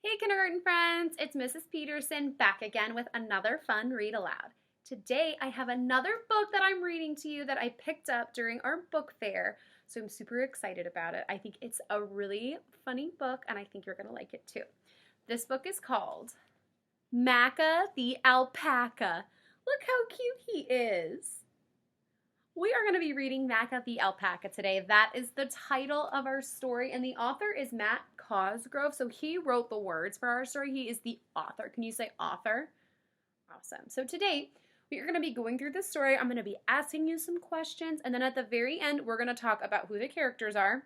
Hey kindergarten friends, it's Mrs. Peterson back again with another fun read aloud. Today I have another book that I'm reading to you that I picked up during our book fair, so I'm super excited about it. I think it's a really funny book and I think you're going to like it too. This book is called Maca the Alpaca. Look how cute he is. We are going to be reading Maca the Alpaca today. That is the title of our story, and the author is Matt Cosgrove. So he wrote the words for our story. He is the author. Can you say author? Awesome. So today, we are going to be going through the story. I'm going to be asking you some questions, and then at the very end, we're going to talk about who the characters are,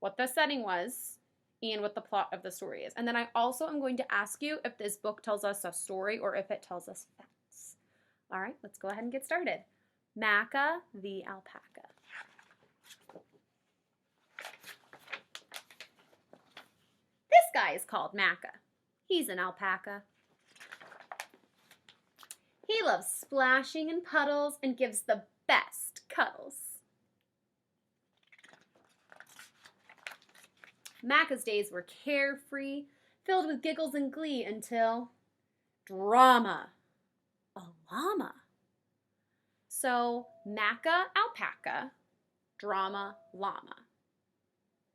what the setting was, and what the plot of the story is. And then I also am going to ask you if this book tells us a story or if it tells us facts. All right, let's go ahead and get started. Maca the Alpaca. This guy is called Maca. He's an alpaca. He loves splashing in puddles and gives the best cuddles. Maca's days were carefree, filled with giggles and glee until drama. A llama. So, Maca Alpaca, drama, llama.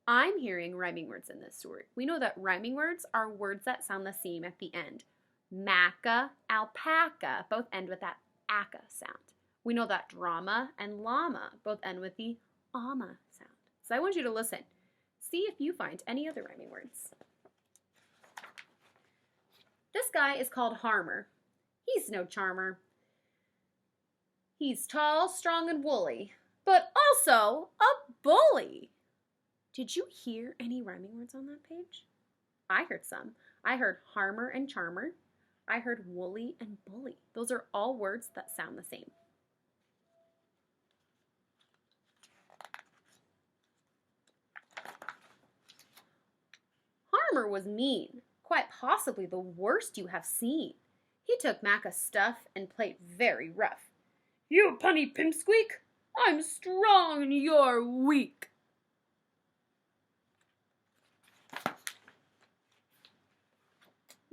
I'm hearing rhyming words in this story. We know that rhyming words are words that sound the same at the end. Maca, alpaca, both end with that aka sound. We know that drama and llama both end with the ama sound. So I want you to listen. See if you find any other rhyming words. This guy is called Harmer. He's no charmer. He's tall, strong, and woolly, but also a bully. Did you hear any rhyming words on that page? I heard some. I heard harmer and charmer. I heard woolly and bully. Those are all words that sound the same. Harmer was mean, quite possibly the worst you have seen. He took Maca's stuff and played very rough. "You punny pimpsqueak, I'm strong and you're weak."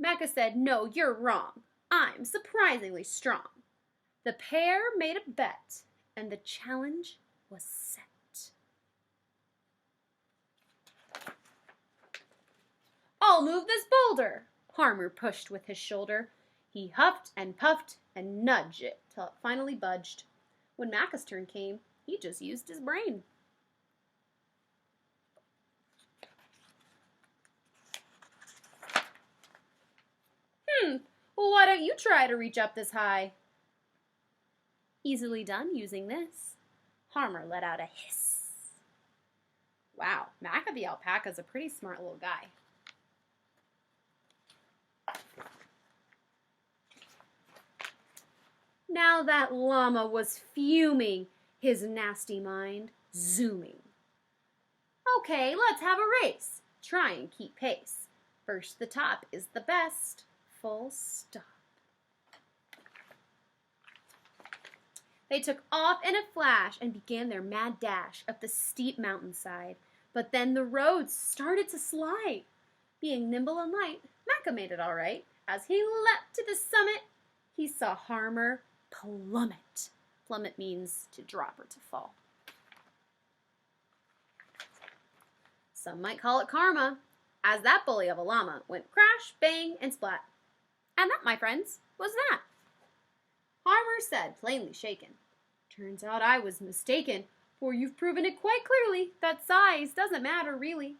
Maca said, "No, you're wrong. I'm surprisingly strong." The pair made a bet, and the challenge was set. "I'll move this boulder," Harmer pushed with his shoulder. He huffed and puffed and nudged it till it finally budged. When Maca's turn came, he just used his brain. Well, why don't you try to reach up this high?" Easily done using this. Harmer let out a hiss. Wow, Maca the Alpaca's a pretty smart little guy. Now that llama was fuming, his nasty mind zooming. "Okay, let's have a race. Try and keep pace. First the top is the best. Full stop." They took off in a flash and began their mad dash up the steep mountainside. But then the roads started to slide. Being nimble and light, Maca made it all right. As he leapt to the summit, he saw Harmer plummet. Plummet means to drop or to fall. Some might call it karma, as that bully of a llama went crash, bang, and splat. And that, my friends, was that. Harmer said, plainly shaken, "Turns out I was mistaken, for you've proven it quite clearly that size doesn't matter really."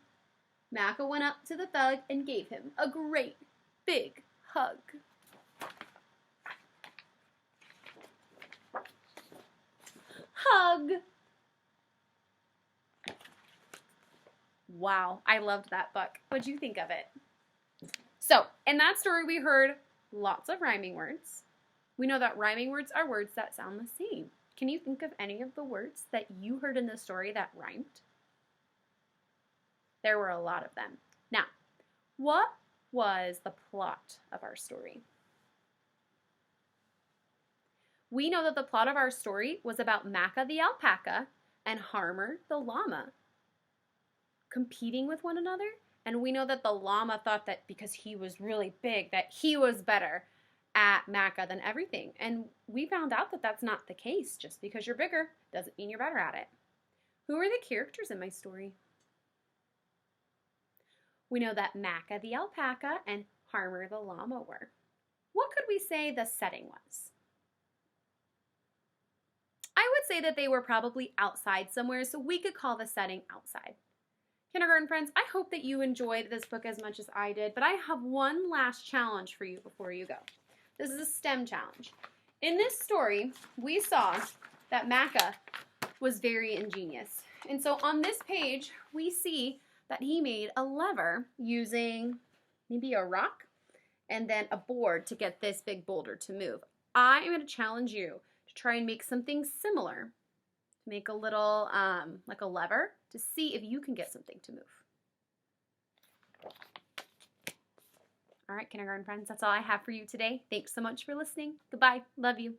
Maca went up to the thug and gave him a great big hug. Hug. Wow, I loved that book. What'd you think of it? So, in that story, we heard lots of rhyming words. We know that rhyming words are words that sound the same. Can you think of any of the words that you heard in the story that rhymed? There were a lot of them. Now, what was the plot of our story? We know that the plot of our story was about Maca the Alpaca and Harmer the Llama competing with one another And we know that the llama thought that because he was really big, that he was better at Maca than everything. And we found out that that's not the case. Just because you're bigger doesn't mean you're better at it. Who are the characters in my story? We know that Maca the Alpaca and Harmer the llama were. What could we say the setting was? I would say that they were probably outside somewhere, so we could call the setting outside. Kindergarten friends, I hope that you enjoyed this book as much as I did, but I have one last challenge for you before you go. This is a STEM challenge. In this story, we saw that Maca was very ingenious. And so on this page, we see that he made a lever using maybe a rock and then a board to get this big boulder to move. I am going to challenge you to try and make something similar. Make a little, like a lever to see if you can get something to move. All right, kindergarten friends, that's all I have for you today. Thanks so much for listening. Goodbye. Love you.